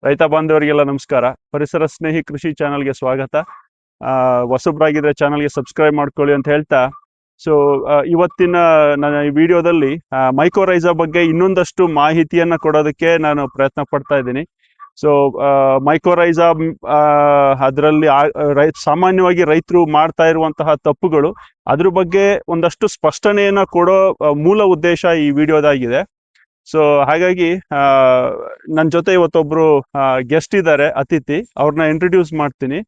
ರೈತ ಬಾಂಧವರಿಗೆಲ್ಲ ನಮಸ್ಕಾರ. ಪರಿಸರ ಸ್ನೇಹಿ ಕೃಷಿ ಚಾನಲ್ಗೆ ಸ್ವಾಗತ. ಹೊಸಬ್ರಾಗಿದ್ರೆ ಚಾನಲ್ಗೆ ಸಬ್ಸ್ಕ್ರೈಬ್ ಮಾಡ್ಕೊಳ್ಳಿ ಅಂತ ಹೇಳ್ತಾ, ಸೊ ಇವತ್ತಿನ ನನ್ನ ಈ ವಿಡಿಯೋದಲ್ಲಿ ಮೈಕೋರೈಸಾ ಬಗ್ಗೆ ಇನ್ನೊಂದಷ್ಟು ಮಾಹಿತಿಯನ್ನ ಕೊಡೋದಕ್ಕೆ ನಾನು ಪ್ರಯತ್ನ ಪಡ್ತಾ ಇದ್ದೀನಿ. ಸೊ ಮೈಕೋರೈಸಾ ಅದರಲ್ಲಿ ಸಾಮಾನ್ಯವಾಗಿ ರೈತರು ಮಾಡ್ತಾ ಇರುವಂತಹ ತಪ್ಪುಗಳು, ಅದ್ರ ಬಗ್ಗೆ ಒಂದಷ್ಟು ಸ್ಪಷ್ಟನೆಯನ್ನ ಕೊಡೋ ಮೂಲ ಉದ್ದೇಶ ಈ ವಿಡಿಯೋದಾಗಿದೆ. ಸೊ ಹಾಗಾಗಿ ನನ್ನ ಜೊತೆ ಇವತ್ತೊಬ್ರು ಗೆಸ್ಟ್ ಇದ್ದಾರೆ, ಅತಿಥಿ. ಅವ್ರನ್ನ ಇಂಟ್ರೊಡ್ಯೂಸ್ ಮಾಡ್ತೀನಿ.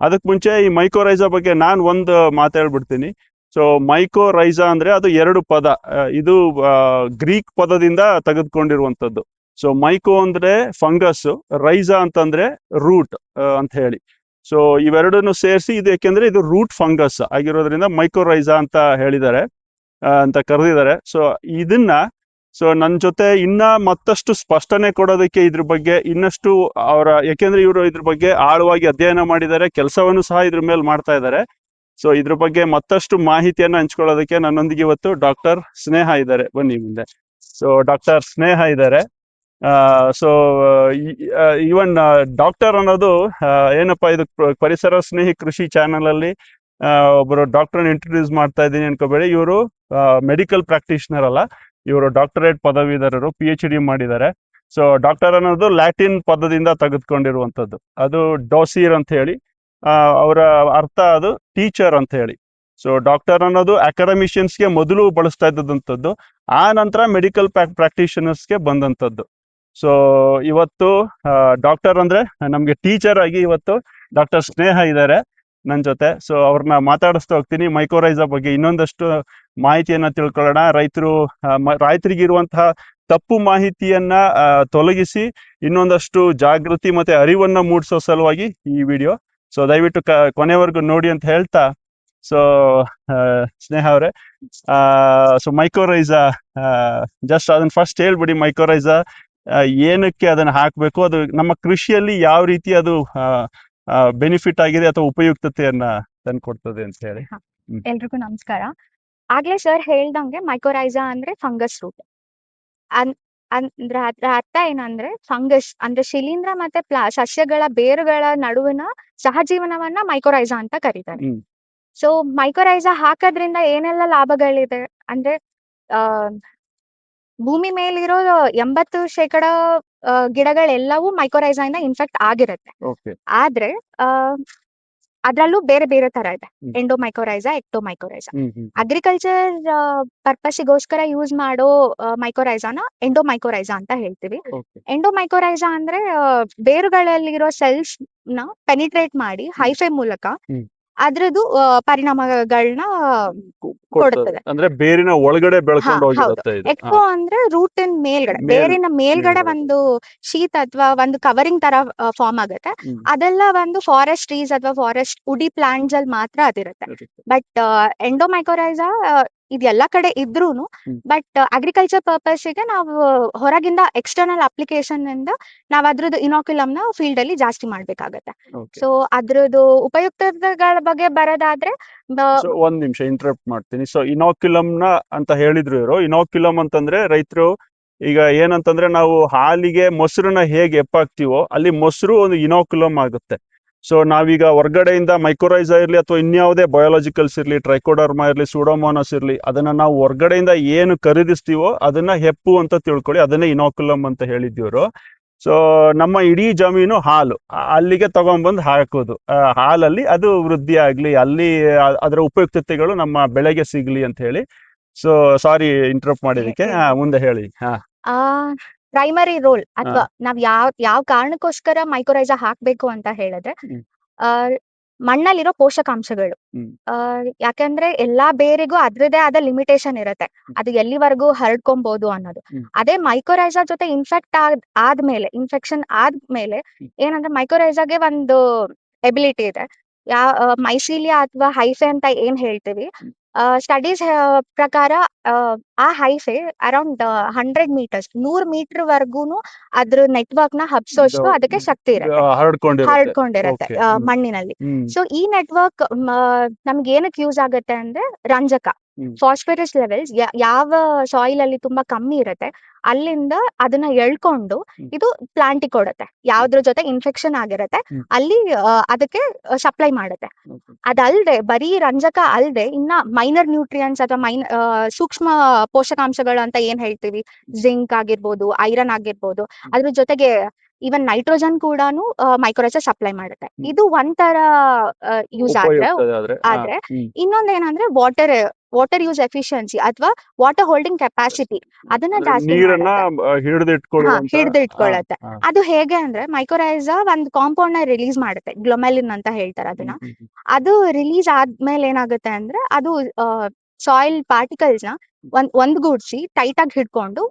ಅದಕ್ಕೆ ಮುಂಚೆ ಈ ಮೈಕೋರೈಸಾ ಬಗ್ಗೆ ನಾನು ಒಂದು ಮಾತಾಡ್ಬಿಡ್ತೀನಿ. ಸೊ ಮೈಕೋರೈಸಾ ಅಂದ್ರೆ ಅದು ಎರಡು ಪದ. ಇದು ಗ್ರೀಕ್ ಪದದಿಂದ ತೆಗೆದುಕೊಂಡಿರುವಂಥದ್ದು. ಸೊ ಮೈಕೋ ಅಂದ್ರೆ ಫಂಗಸ್, ರೈಸಾ ಅಂತಂದ್ರೆ ರೂಟ್ ಅಂತ ಹೇಳಿ. ಸೊ ಇವೆರಡನ್ನು ಸೇರಿಸಿ ಇದು ಯಾಕೆಂದ್ರೆ ಇದು ರೂಟ್ ಫಂಗಸ್ ಆಗಿರೋದ್ರಿಂದ ಮೈಕೋರೈಸಾ ಅಂತ ಹೇಳಿದ್ದಾರೆ, ಅಂತ ಕರೆದಿದ್ದಾರೆ. ಸೊ ಇದನ್ನ ನನ್ನ ಜೊತೆ ಇನ್ನ ಮತ್ತಷ್ಟು ಸ್ಪಷ್ಟನೆ ಕೊಡೋದಕ್ಕೆ ಇದ್ರ ಬಗ್ಗೆ ಇನ್ನಷ್ಟು ಯಾಕೆಂದ್ರೆ ಇವರು ಇದ್ರ ಬಗ್ಗೆ ಆಳವಾಗಿ ಅಧ್ಯಯನ ಮಾಡಿದ್ದಾರೆ, ಕೆಲಸವನ್ನು ಸಹ ಇದ್ರ ಮೇಲೆ ಮಾಡ್ತಾ ಇದ್ದಾರೆ. ಸೊ ಇದ್ರ ಬಗ್ಗೆ ಮತ್ತಷ್ಟು ಮಾಹಿತಿಯನ್ನ ಹಂಚ್ಕೊಳ್ಳೋದಕ್ಕೆ ನನ್ನೊಂದಿಗೆ ಇವತ್ತು ಡಾಕ್ಟರ್ ಸ್ನೇಹ ಇದ್ದಾರೆ. ಬನ್ನಿ ಮುಂದೆ. ಸೊ ಡಾಕ್ಟರ್ ಸ್ನೇಹ ಇದ್ದಾರೆ. ಸೊ ಇವನ್ ಡಾಕ್ಟರ್ ಅನ್ನೋದು ಏನಪ್ಪಾ, ಇದು ಪರಿಸರ ಸ್ನೇಹಿ ಕೃಷಿ ಚಾನಲ್ ಅಲ್ಲಿ ಒಬ್ಬರು ಡಾಕ್ಟರ್ ಇಂಟ್ರೊಡ್ಯೂಸ್ ಮಾಡ್ತಾ ಇದ್ದೀನಿ ಅನ್ಕೋಬೇಡಿ. ಇವರು ಮೆಡಿಕಲ್ ಪ್ರಾಕ್ಟೀಷನರ್ ಅಲ್ಲ, ಇವರು ಡಾಕ್ಟರೇಟ್ ಪದವೀಧರರು, PhD ಮಾಡಿದ್ದಾರೆ. ಸೊ ಡಾಕ್ಟರ್ ಅನ್ನೋದು ಲ್ಯಾಟಿನ್ ಪದದಿಂದ ತೆಗೆದುಕೊಂಡಿರುವಂಥದ್ದು. ಅದು ಡೋಸಿರ್ ಅಂತ ಹೇಳಿ, ಅವರ ಅರ್ಥ ಅದು ಟೀಚರ್ ಅಂತ ಹೇಳಿ. ಸೊ ಡಾಕ್ಟರ್ ಅನ್ನೋದು ಅಕಾಡೆಮಿಷಿಯನ್ಸ್ಗೆ ಮೊದಲು ಬಳಸ್ತಾ ಇದ್ದಂಥದ್ದು, ಆ ನಂತರ ಮೆಡಿಕಲ್ ಪ್ರಾಕ್ಟೀಷನರ್ಸ್ಗೆ ಬಂದಂಥದ್ದು. ಸೊ ಇವತ್ತು ಡಾಕ್ಟರ್ ಅಂದ್ರೆ ನಮ್ಗೆ ಟೀಚರ್ ಆಗಿ ಇವತ್ತು ಡಾಕ್ಟರ್ ಸ್ನೇಹ ಇದ್ದಾರೆ ನನ್ನ ಜೊತೆ. ಸೊ ಅವ್ರನ್ನ ಮಾತಾಡಿಸ್ತಾ ಹೋಗ್ತೀನಿ. ಮೈಕೋರೈಸಾ ಬಗ್ಗೆ ಇನ್ನೊಂದಷ್ಟು ಮಾಹಿತಿಯನ್ನ ತಿಳ್ಕೊಳ್ಳೋಣ. ರೈತರಿಗಿರುವಂತಹ ತಪ್ಪು ಮಾಹಿತಿಯನ್ನ ತೊಲಗಿಸಿ ಇನ್ನೊಂದಷ್ಟು ಜಾಗೃತಿ ಮತ್ತೆ ಅರಿವನ್ನ ಮೂಡಿಸೋ ಸಲುವಾಗಿ ಈ ವಿಡಿಯೋ. ಸೊ ದಯವಿಟ್ಟು ಕೊನೆವರೆಗೂ ನೋಡಿ ಅಂತ ಹೇಳ್ತಾ, ಸೊ ಸ್ನೇಹ ಅವರೇ, ಸೊ ಮೈಕೋರೈಸಾ ಜಸ್ಟ್ ಅದನ್ನ ಫಸ್ಟ್ ಹೇಳ್ಬಿಡಿ. ಮೈಕೋರೈಸಾ ಏನಕ್ಕೆ ಅದನ್ನ ಹಾಕ್ಬೇಕು, ಅದು ನಮ್ಮ ಕೃಷಿಯಲ್ಲಿ ಯಾವ ರೀತಿ ಅದು ಬೆನಿಫಿಟ್ ಆಗಿದೆ ಅಥವಾ ಉಪಯುಕ್ತತೆಯನ್ನ ತಂದ್ಕೊಡ್ತದೆ ಅಂತ ಹೇಳಿ. ಎಲ್ರಿಗೂ ನಮಸ್ಕಾರ. ಆಗ್ಲೇ ಸರ್ ಹೇಳ್ದಂಗೆ ಮೈಕೋರೈಸಾ ಅಂದ್ರೆ ಫಂಗಸ್ ರೂಟ್. ಅಂದ್ರೆ ಅದ್ರ ಅರ್ಥ ಏನಂದ್ರೆ ಫಂಗಸ್ ಅಂದ್ರೆ ಶಿಲೀಂಧ್ರ ಮತ್ತೆ ಸಸ್ಯಗಳ ಬೇರುಗಳ ನಡುವಿನ ಸಹಜೀವನವನ್ನ ಮೈಕೋರೈಸಾ ಅಂತ ಕರೀತಾರೆ. ಸೊ ಮೈಕೋರೈಸಾ ಹಾಕೋದ್ರಿಂದ ಏನೆಲ್ಲ ಲಾಭಗಳಿದೆ ಅಂದ್ರೆ, ಭೂಮಿ ಮೇಲಿರೋ 80% ಗಿಡಗಳೆಲ್ಲವೂ ಮೈಕೋರೈಸಾ ಇಂದ ಇನ್ಫೆಕ್ಟ್ ಆಗಿರುತ್ತೆ. ಆದ್ರೆ ಅದ್ರಲ್ಲೂ ಬೇರೆ ಬೇರೆ ತರ ಇದೆ. ಎಂಡೋಮೈಕೋರೈಸಾ, ಎಕ್ಟೋಮೈಕೋರೈಸಾ. ಅಗ್ರಿಕಲ್ಚರ್ ಪರ್ಪಸ್ಗೋಸ್ಕರ ಯೂಸ್ ಮಾಡೋ ಮೈಕೋರೈಸಾನ ಎಂಡೋಮೈಕೋರೈಸಾ ಅಂತ ಹೇಳ್ತೀವಿ. ಎಂಡೋಮೈಕೋರೈಸಾ ಅಂದ್ರೆ ಬೇರುಗಳಲ್ಲಿರೋ ಸೆಲ್ಸ್ ನ ಪೆನಿಟ್ರೇಟ್ ಮಾಡಿ ಹೈಫೆ ಮೂಲಕ ಅದ್ರದ್ದು ಪರಿಣಾಮಗಳನ್ನ ಕೊಡುತ್ತದೆ. ಅಂದ್ರೆ ಬೇರಿನ ಒಳಗಡೆ ಬೆಳ್ಕೊಂಡು ಹೋಗಿರುತ್ತೆ. ಎಕ್ಟೋ ಅಂದ್ರೆ ರೂಟಿನ ಮೇಲ್ಗಡೆ, ಬೇರಿನ ಮೇಲ್ಗಡೆ ಒಂದು ಶೀಟ್ ಅಥವಾ ಒಂದು ಕವರಿಂಗ್ ತರ ಫಾರ್ಮ್ ಆಗುತ್ತೆ. ಅದೆಲ್ಲ ಒಂದು ಫಾರೆಸ್ಟ್ ಟ್ರೀಸ್ ಅಥವಾ ಫಾರೆಸ್ಟ್ ವುಡಿ ಪ್ಲಾಂಟ್ಸ್ ಅಲ್ಲಿ ಮಾತ್ರ ಅದಿರುತ್ತೆ. ಬಟ್ ಎಂಡೋಮೈಕೋರೈಸಾ ಇದೆಲ್ಲ ಕಡೆ ಇದ್ರೂನು, ಬಟ್ ಅಗ್ರಿಕಲ್ಚರ್ ಪರ್ಪಸ್ಗೆ ನಾವು ಹೊರಗಿಂದ ಎಕ್ಸ್ಟರ್ನಲ್ ಅಪ್ಲಿಕೇಶನ್ ಇಂದ ನಾವ್ ಅದ್ರದ್ದು ಇನಾಕ್ಯುಲಮ್ ನ ಫೀಲ್ಡ್ ಅಲ್ಲಿ ಜಾಸ್ತಿ ಮಾಡ್ಬೇಕಾಗತ್ತೆ. ಸೊ ಅದ್ರದ್ದು ಉಪಯುಕ್ತತೆಗಳ ಬಗ್ಗೆ ಬರೋದಾದ್ರೆ, ಒಂದ್ ನಿಮಿಷ ಇಂಟರಪ್ಟ್ ಮಾಡ್ತೀನಿ. ಸೊ ಇನಾಕ್ಯುಲಮ್ ನ ಅಂತ ಹೇಳಿದ್ರು ಇವರು. ಇನಾಕ್ಯುಲಮ್ ಅಂತಂದ್ರೆ ರೈತರು ಈಗ ಏನಂತಂದ್ರೆ, ನಾವು ಹಾಲಿಗೆ ಮೊಸರನ್ನ ಹೇಗೆ ಎಪ್ಪಾಕ್ತಿವೋ ಅಲ್ಲಿ ಮೊಸರು ಒಂದು ಇನಾಕ್ಯುಲಮ್ ಆಗುತ್ತೆ. ಸೊ ನಾವೀಗ ಹೊರ್ಗಡೆಯಿಂದ ಮೈಕೋರೈಸಾ ಇರ್ಲಿ ಅಥವಾ ಇನ್ಯಾವುದೇ ಬಯೋಲಾಜಿಕಲ್ಸ್ ಇರ್ಲಿ, ಟ್ರೈಕೋಡರ್ಮಾ ಇರ್ಲಿ, ಸೂಡೋಮೋನಾಸ್ ಇರ್ಲಿ, ಅದನ್ನ ನಾವು ಹೊರ್ಗಡೆಯಿಂದ ಏನು ಖರೀದಿಸ್ತೀವೋ ಅದನ್ನ ಹೆಪ್ಪು ಅಂತ ತಿಳ್ಕೊಳ್ಳಿ, ಅದನ್ನೇ ಇನಾಕ್ಯುಲಮ್ ಅಂತ ಹೇಳಿದ್ದಿವರು. ಸೊ ನಮ್ಮ ಇಡೀ ಜಮೀನು ಹಾಲು, ಅಲ್ಲಿಗೆ ತಗೊಂಡ್ಬಂದು ಹಾಕೋದು. ಹಾಲಲ್ಲಿ ಅದು ವೃದ್ಧಿ ಆಗ್ಲಿ, ಅಲ್ಲಿ ಅದರ ಉಪಯುಕ್ತತೆಗಳು ನಮ್ಮ ಬೆಳೆಗೆ ಸಿಗ್ಲಿ ಅಂತ ಹೇಳಿ. ಸೊ ಸಾರಿ ಇಂಟರಪ್ಟ್ ಮಾಡಿದಕ್ಕೆ, ಮುಂದೆ ಹೇಳಿ. ಪ್ರೈಮರಿ ರೋಲ್ ಅಥವಾ ನಾವ್ ಯಾವ ಕಾರಣಕ್ಕೋಸ್ಕರ ಮೈಕೋರೈಸಾ ಹಾಕ್ಬೇಕು ಅಂತ ಹೇಳಿದ್ರೆ, ಮಣ್ಣಲ್ಲಿರೋ ಪೋಷಕಾಂಶಗಳು. ಯಾಕಂದ್ರೆ ಎಲ್ಲಾ ಬೇರಿಗೂ ಅದ್ರದೇ ಆದ ಲಿಮಿಟೇಷನ್ ಇರುತ್ತೆ, ಅದು ಎಲ್ಲಿವರೆಗೂ ಹರಡ್ಕೊಬಹುದು ಅನ್ನೋದು. ಅದೇ ಮೈಕೋರೈಸಾ ಜೊತೆ ಇನ್ಫೆಕ್ಷನ್ ಆದ್ಮೇಲೆ ಏನಂದ್ರೆ, ಮೈಕೋರೈಸಾಗೆ ಒಂದು ಎಬಿಲಿಟಿ ಇದೆ. ಮೈಸೀಲಿಯಾ ಅಥವಾ ಹೈಫೆ ಅಂತ ಏನ್ ಹೇಳ್ತೀವಿ, ಸ್ಟಡೀಸ್ ಪ್ರಕಾರ ಆ ಹೈಫೆ ಅರೌಂಡ್ 100 ಮೀಟರ್ಸ್ 100 ಮೀಟರ್ ವರ್ಗೂನು ಅದ್ರ ನೆಟ್ವರ್ಕ್ ನ ಹಬ್ಸೋಷ್ಟು ಅದಕ್ಕೆ ಶಕ್ತಿ ಇರುತ್ತೆ, ಹರಡ್ಕೊಂಡಿರತ್ತೆ ಮಣ್ಣಿನಲ್ಲಿ. ಸೊ ಈ ನೆಟ್ವರ್ಕ್ ನಮ್ಗೆ ಏನಕ್ಕೆ ಯೂಸ್ ಆಗುತ್ತೆ ಅಂದ್ರೆ, ರಂಜಕ ಹ್ಮ್. ಫಾಸ್ಫರಸ್ ಲೆವೆಲ್ಸ್ ಯಾವ ಸಾಯಿಲ್ ಅಲ್ಲಿ ತುಂಬಾ ಕಮ್ಮಿ ಇರುತ್ತೆ ಅಲ್ಲಿಂದ ಅದನ್ನ ಎಳ್ಕೊಂಡು ಹ್ಮ್. ಇದು ಪ್ಲಾಂಟಿಗೆ ಕೊಡುತ್ತೆ. ಯಾವ್ದ್ರ ಜೊತೆ ಇನ್ಫೆಕ್ಷನ್ ಆಗಿರುತ್ತೆ ಹ್ಮ್. ಅಲ್ಲಿ ಅದಕ್ಕೆ ಸಪ್ಲೈ ಮಾಡುತ್ತೆ. Okay. ಅದಲ್ದೆ ಬರೀ ರಂಜಕ ಅಲ್ದೆ ಇನ್ನ ಮೈನರ್ ನ್ಯೂಟ್ರಿಯನ್ಸ್ ಅಥವಾ ಸೂಕ್ಷ್ಮ ಪೋಷಕಾಂಶಗಳು ಅಂತ ಏನ್ ಹೇಳ್ತೀವಿ, ಜಿಂಕ್ ಆಗಿರ್ಬೋದು, ಐರನ್ ಆಗಿರ್ಬೋದು, ಅದ್ರ ಜೊತೆಗೆ ಈವನ್ ನೈಟ್ರೋಜನ್ ಕೂಡ ಮೈಕ್ರೋರೈಜಾ ಸಪ್ಲೈ ಮಾಡುತ್ತೆ. ಹ್ಮ್. ಇದು ಒಂಥರ ಯೂಸ್ ಉಪಯುಕ್ತ ಆದ್ರೆ ಇನ್ನೊಂದೇನಂದ್ರೆ ವಾಟರ್ ಯೂಸ್ ಎಫಿಷಿಯನ್ಸಿ ಅಥವಾ ವಾಟರ್ ಹೋಲ್ಡಿಂಗ್ ಕೆಪಾಸಿಟಿ ಅದನ್ನ ಜಾಸ್ತಿ ನೀರನ್ನ ಮಾಡುತ್ತೆ. ಹಿಡಿದಿಟ್ಕೊಳ್ಳುವಂತ ಹಿಡಿದಿಟ್ಕೊಳ್ಳುತ್ತೆ. ಅದು ಹೇಗೆ ಅಂದ್ರೆ ಮೈಕ್ರೋರೈಸಾ ಒಂದು ಕಾಂಪೌಂಡ್ ನ ರಿಲೀಸ್ ಮಾಡುತ್ತೆ, ಗ್ಲೊಮೆಲಿನ್ ಅಂತ ಹೇಳ್ತಾರೆ ಅದನ್ನ. ಅದು ರಿಲೀಸ್ ಆದ್ಮೇಲೆ ಏನಾಗುತ್ತೆ ಅಂದ್ರೆ ಅದು ಸಾಯಿಲ್ ಪಾರ್ಟಿಕಲ್ಸ್ ನ ಒಂದ್ಗೂಡ್ಸಿ ಟೈಟ್ ಆಗಿ ಹಿಡ್ಕೊಂಡು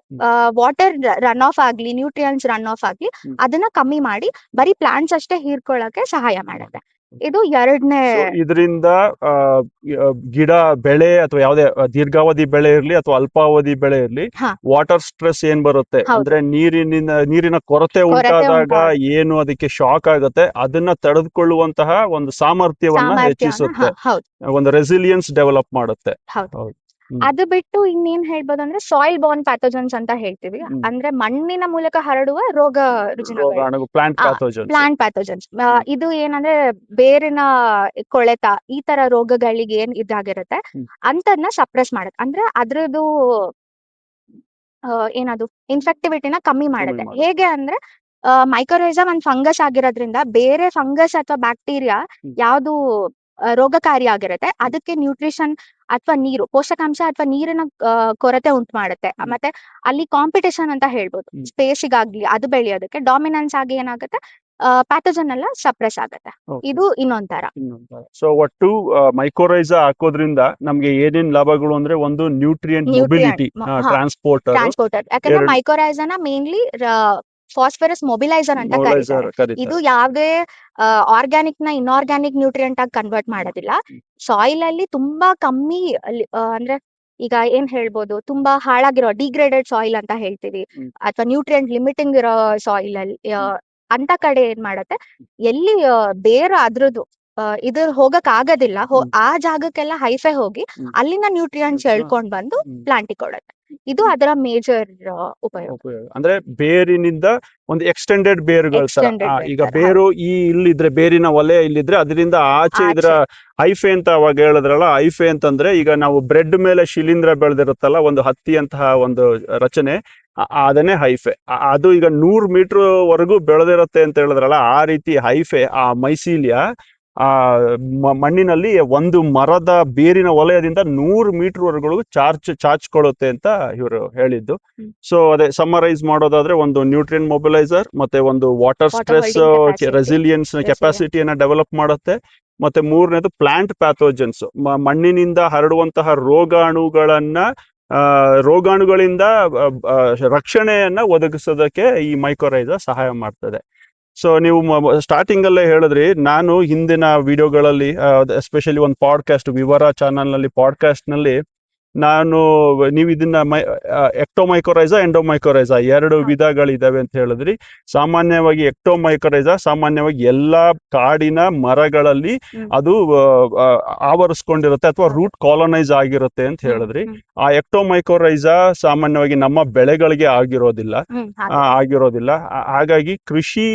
ವಾಟರ್ ರನ್ ಆಫ್ ಆಗ್ಲಿ, ನ್ಯೂಟ್ರಿಯನ್ಸ್ ರನ್ ಆಫ್ ಆಗ್ಲಿ ಅದನ್ನ ಕಮ್ಮಿ ಮಾಡಿ ಬರೀ ಪ್ಲಾಂಟ್ಸ್ ಅಷ್ಟೇ ಹೀರ್ಕೊಳ್ಳಕ್ಕೆ ಸಹಾಯ ಮಾಡುತ್ತೆ. ಇದು ಎರಡನೇ. ಇದರಿಂದ ಗಿಡ ಬೆಳೆ ಅಥವಾ ಯಾವುದೇ ದೀರ್ಘಾವಧಿ ಬೆಳೆ ಇರ್ಲಿ ಅಥವಾ ಅಲ್ಪಾವಧಿ ಬೆಳೆ ಇರ್ಲಿ, ವಾಟರ್ ಸ್ಟ್ರೆಸ್ ಏನ್ ಬರುತ್ತೆ ಅಂದ್ರೆ ನೀರಿನ ಕೊರತೆ ಉಂಟಾದಾಗ ಏನು ಅದಕ್ಕೆ ಶಾಕ್ ಆಗುತ್ತೆ, ಅದನ್ನ ತಡೆದುಕೊಳ್ಳುವಂತಹ ಒಂದು ಸಾಮರ್ಥ್ಯವನ್ನ ಹೆಚ್ಚಿಸುತ್ತೆ, ಒಂದು ರೆಸಿಲಿಯನ್ಸ್ ಡೆವಲಪ್ ಮಾಡುತ್ತೆ. ಅದು ಬಿಟ್ಟು ಇನ್ನೇನ್ ಹೇಳ್ಬೋದು ಅಂದ್ರೆ ಸಾಯಿಲ್ ಬಾರ್ನ್ ಪ್ಯಾಥೋಜನ್ಸ್ ಅಂತ ಹೇಳ್ತೀವಿ. ಅಂದ್ರೆ ಮಣ್ಣಿನ ಮೂಲಕ ಹರಡುವ ರೋಗ ರುಜಿನಗಳು, ಪ್ಲಾಂಟ್ ಪ್ಯಾಥೋಜನ್ಸ್. ಇದು ಏನಂದ್ರೆ ಬೇರಿನ ಕೊಳೆತ ಈ ತರ ರೋಗಗಳಿಗೆ ಏನ್ ಇದಾಗಿರುತ್ತೆ ಅಂತದ್ನ ಸಪ್ರೆಸ್ ಮಾಡುತ್ತೆ. ಅಂದ್ರೆ ಅದ್ರದ್ದು ಏನದು ಇನ್ಫೆಕ್ಟಿವಿಟಿನ ಕಮ್ಮಿ ಮಾಡುತ್ತೆ. ಹೇಗೆ ಅಂದ್ರೆ ಮೈಕ್ರೋರೈಸಾ ಒಂದ್ ಫಂಗಸ್ ಆಗಿರೋದ್ರಿಂದ ಬೇರೆ ಫಂಗಸ್ ಅಥವಾ ಬ್ಯಾಕ್ಟೀರಿಯಾ ಯಾವ್ದು ರೋಗಕಾರಿ ಆಗಿರುತ್ತೆ ಅದಕ್ಕೆ ನ್ಯೂಟ್ರಿಷನ್ ಅಥವಾ ನೀರು, ಪೋಷಕಾಂಶ ಅಥವಾ ನೀರಿನ ಕೊರತೆ ಉಂಟು ಮಾಡುತ್ತೆ. ಮತ್ತೆ ಅಲ್ಲಿ ಕಾಂಪಿಟೇಷನ್ ಅಂತ ಹೇಳ್ಬೋದು, ಸ್ಪೇಸಿಗಾಗ್ಲಿ ಅದು ಬೆಳೆಯೋದಕ್ಕೆ ಡಾಮಿನೆನ್ಸ್ ಆಗಿ ಏನಾಗುತ್ತೆ ಪ್ಯಾಥೋಜನ್ ಎಲ್ಲ ಸಪ್ರೆಸ್ ಆಗುತ್ತೆ. ಇದು ಇನ್ನೊಂಥರ. ಸೊ ಒಟ್ಟು ಮೈಕ್ರೋರೈಸಾ ಹಾಕೋದ್ರಿಂದ ನಮ್ಗೆ ಏನೇನ್ ಲಾಭಗಳು ಅಂದ್ರೆ, ಒಂದು ನ್ಯೂಟ್ರಿಯೆಂಟ್ ಮೊಬಿಲಿಟಿ, ಟ್ರಾನ್ಸ್ಪೋರ್ಟರ್. ಯಾಕಂದ್ರೆ ಮೈಕ್ರೋರೈಸಾನ ಮೇನ್ಲಿ ಫಾಸ್ಫರಸ್ ಮೊಬಿಲೈಸರ್ ಅಂತ ಕರೀತಾರೆ. ಇದು ಯಾವುದೇ ಆರ್ಗ್ಯಾನಿಕ್ ನ ಇನ್ಆರ್ಗ್ಯಾನಿಕ್ ನ್ಯೂಟ್ರಿಯೆಂಟ್ ಆಗಿ ಕನ್ವರ್ಟ್ ಮಾಡೋದಿಲ್ಲ. ಸಾಯಿಲ್ ಅಲ್ಲಿ ತುಂಬಾ ಕಮ್ಮಿ ಅಂದ್ರೆ ಈಗ ಏನ್ ಹೇಳ್ಬೋದು, ತುಂಬಾ ಹಾಳಾಗಿರೋ ಡಿಗ್ರೇಡೆಡ್ ಸಾಯಿಲ್ ಅಂತ ಹೇಳ್ತೀವಿ, ಅಥವಾ ನ್ಯೂಟ್ರಿಯೆಂಟ್ ಲಿಮಿಟಿಂಗ್ ಇರೋ ಸಾಯಿಲ್ ಅಲ್ಲಿ ಅಂತ ಕಡೆ ಏನ್ ಮಾಡತ್ತೆ, ಎಲ್ಲಿ ಬೇರೆ ಅದ್ರದ್ದು ಇದು ಹೋಗಕ್ ಆಗೋದಿಲ್ಲ ಆ ಜಾಗಕ್ಕೆಲ್ಲ ಹೈಫೈ ಹೋಗಿ ಅಲ್ಲಿನ ನ್ಯೂಟ್ರಿಯೆಂಟ್ಸ್ ಎಳ್ಕೊಂಡ್ ಬಂದು ಪ್ಲಾಂಟಿಗೆ ಕೊಡುತ್ತೆ. ಇದು ಅದರ ಮೇಜರ್ ಉಪಯೋಗ. ಅಂದ್ರೆ ಬೇರಿನಿಂದ ಒಂದು ಎಕ್ಸ್ಟೆಂಡೆಡ್ ಬೇರುಗಳ ತರ. ಈಗ ಬೇರು ಇಲ್ಲಿದ್ರೆ, ಬೇರಿನ ಒಲೆ ಇಲ್ಲಿದ್ರೆ ಅದರಿಂದ ಆಚೆ ಇದರ ಹೈಫೆ ಅಂತ ಅವಾಗ ಹೇಳಿದ್ರಲ್ಲ, ಹೈಫೆ ಅಂತಂದ್ರೆ ಈಗ ನಾವು ಬ್ರೆಡ್ ಮೇಲೆ ಶಿಲೀಂಧ್ರ ಬೆಳೆದಿರುತ್ತಲ್ಲ, ಒಂದು ಹತ್ತಿಯಂತಹ ಒಂದು ರಚನೆ, ಅದನ್ನೇ ಹೈಫೆ. ಅದು ಈಗ 100 ಮೀಟರ್ ವರೆಗೂ ಬೆಳೆದಿರುತ್ತೆ ಅಂತ ಹೇಳಿದ್ರಲ್ಲ, ಆ ರೀತಿ ಹೈಫೆ, ಆ ಮೈಸೀಲಿಯಾ ಆ ಮಣ್ಣಿನಲ್ಲಿ ಒಂದು ಮರದ ಬೇರಿನ ವಲಯದಿಂದ 100 ಮೀಟರ್ ವರೆಗೂ ಚಾಚ್ಕೊಳ್ಳುತ್ತೆ ಅಂತ ಇವರು ಹೇಳಿದ್ದು. ಸೊ ಅದೇ ಸಮ್ಮರೈಸ್ ಮಾಡೋದಾದ್ರೆ, ಒಂದು ನ್ಯೂಟ್ರಿಯನ್ ಮೊಬಿಲೈಸರ್, ಮತ್ತೆ ಒಂದು ವಾಟರ್ ಸ್ಟ್ರೆಸ್ ರೆಸಿಲಿಯನ್ಸ್ ಕೆಪಾಸಿಟಿಯನ್ನ ಡೆವಲಪ್ ಮಾಡುತ್ತೆ, ಮತ್ತೆ ಮೂರನೇದು ಪ್ಲಾಂಟ್ ಪ್ಯಾಥೋಜನ್ಸ್, ಮಣ್ಣಿನಿಂದ ಹರಡುವಂತಹ ರೋಗಾಣುಗಳಿಂದ ರಕ್ಷಣೆಯನ್ನ ಒದಗಿಸೋದಕ್ಕೆ ಈ ಮೈಕ್ರೋರೈಸಾ ಸಹಾಯ ಮಾಡ್ತದೆ. ಸೊ ನೀವು ಸ್ಟಾರ್ಟಿಂಗ್ ಅಲ್ಲೇ ಹೇಳಿದ್ರಿ, ನಾನು ಹಿಂದಿನ ವಿಡಿಯೋಗಳಲ್ಲಿ ಎಸ್ಪೆಷಲಿ ಒಂದು ಪಾಡ್ಕಾಸ್ಟ್, ವಿವರ ಚಾನಲ್ ನಲ್ಲಿ ಪಾಡ್ಕಾಸ್ಟ್ ನಲ್ಲಿ ನೀವು ಇದನ್ನ ಎಕ್ಟೋಮೈಕ್ರೋರೈಸಾ, ಎಂಡೋಮೈಕ್ರೋರೈಸಾ ಎರಡು ವಿಧಗಳಿದಾವೆ ಅಂತ ಹೇಳಿದ್ರಿ. ಸಾಮಾನ್ಯವಾಗಿ ಎಕ್ಟೋಮೈಕ್ರೋರೈಸಾ ಸಾಮಾನ್ಯವಾಗಿ ಎಲ್ಲಾ ಕಾಡಿನ ಮರಗಳಲ್ಲಿ ಅದು ಆವರಿಸ್ಕೊಂಡಿರುತ್ತೆ ಅಥವಾ ರೂಟ್ ಕಾಲೋನೈಸ್ ಆಗಿರುತ್ತೆ ಅಂತ ಹೇಳಿದ್ರಿ. ಆ ಎಕ್ಟೋಮೈಕ್ರೋರೈಸಾ ಸಾಮಾನ್ಯವಾಗಿ ನಮ್ಮ ಬೆಳೆಗಳಿಗೆ ಆಗಿರೋದಿಲ್ಲ. ಹಾಗಾಗಿ ಕೃಷಿ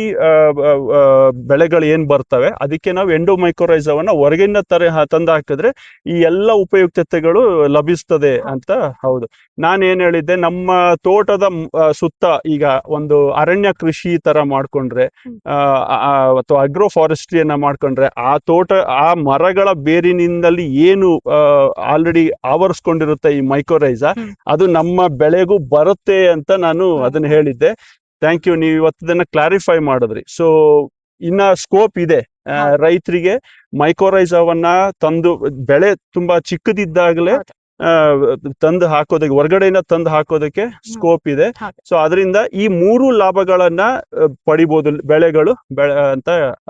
ಬೆಳೆಗಳು ಏನ್ ಬರ್ತವೆ ಅದಕ್ಕೆ ನಾವು ಎಂಡೋಮೈಕ್ರೋರೈಸಾವನ್ನ ಹೊರಗಿನ ತಂದು ಹಾಕಿದ್ರೆ ಈ ಎಲ್ಲ ಉಪಯುಕ್ತತೆಗಳು ಲಭಿಸ್ತದೆ ಅಂತ. ಹೌದು, ನಾನು ಏನ್ ಹೇಳಿದ್ದೆ, ನಮ್ಮ ತೋಟದ ಸುತ್ತ ಈಗ ಒಂದು ಅರಣ್ಯ ಕೃಷಿ ತರ ಮಾಡ್ಕೊಂಡ್ರೆ ಅಥವಾ ಅಗ್ರೋ ಫಾರೆಸ್ಟ್ರಿಯನ್ನ ಮಾಡ್ಕೊಂಡ್ರೆ, ಆ ಮರಗಳ ಬೇರಿನಿಂದಲಿ ಏನು ಆಲ್ರೆಡಿ ಆವರಿಸ್ಕೊಂಡಿರುತ್ತೆ ಈ ಮೈಕ್ರೋರೈಸಾ, ಅದು ನಮ್ಮ ಬೆಳೆಗೂ ಬರುತ್ತೆ ಅಂತ ನಾನು ಅದನ್ನ ಹೇಳಿದ್ದೆ. ಥ್ಯಾಂಕ್ ಯು, ನೀವು ಇವತ್ತದನ್ನ ಕ್ಲಾರಿಫೈ ಮಾಡಿದ್ರಿ. ಸೊ ಇನ್ನ ಸ್ಕೋಪ್ ಇದೆ ರೈತರಿಗೆ ಮೈಕ್ರೋರೈಸಾವನ್ನ ತಂದು, ಬೆಳೆ ತುಂಬಾ ಚಿಕ್ಕದಿದ್ದಾಗಲೇ ತಂದು ಹಾಕೋದಕ್ಕೆ, ಹೊರಗಡೆಯಿಂದ ತಂದು ಹಾಕೋದಕ್ಕೆ ಸ್ಕೋಪ್ ಇದೆ. ಸೊ ಅದರಿಂದ ಈ 3 ಲಾಭಗಳನ್ನ ಪಡಿಬಹುದು ಬೆಳೆಗಳು ಅಂತ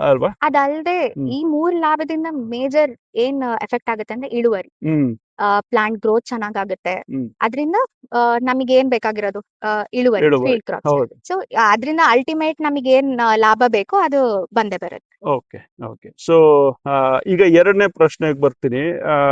ಅಲ್ವಾ? ಅದಲ್ಲದೆ ಈ 3 ಲಾಭದಿಂದ ಮೇಜರ್ ಏನ್ ಎಫೆಕ್ಟ್ ಆಗುತ್ತೆ ಅಂದ್ರೆ ಇಳುವರಿ, ಪ್ಲಾಂಟ್ ಗ್ರೋತ್ ಚೆನ್ನಾಗಾಗುತ್ತೆ. ಅದರಿಂದ ನಮಗೆ ಏನ್ ಬೇಕಾಗಿರೋದು ಇಳುವರಿ, ಫೀಲ್ಡ್ ಕ್ರಾಪ್ಸ್. ಸೊ ಅದರಿಂದ ಅಲ್ಟಿಮೇಟ್ ನಮಗೆ ಏನ್ ಲಾಭ ಬೇಕೋ ಅದು ಬಂದೇ ಬರುತ್ತೆ. ಓಕೆ. ಸೊ ಈಗ ಎರಡನೇ ಪ್ರಶ್ನೆಗೆ ಬರ್ತೀನಿ.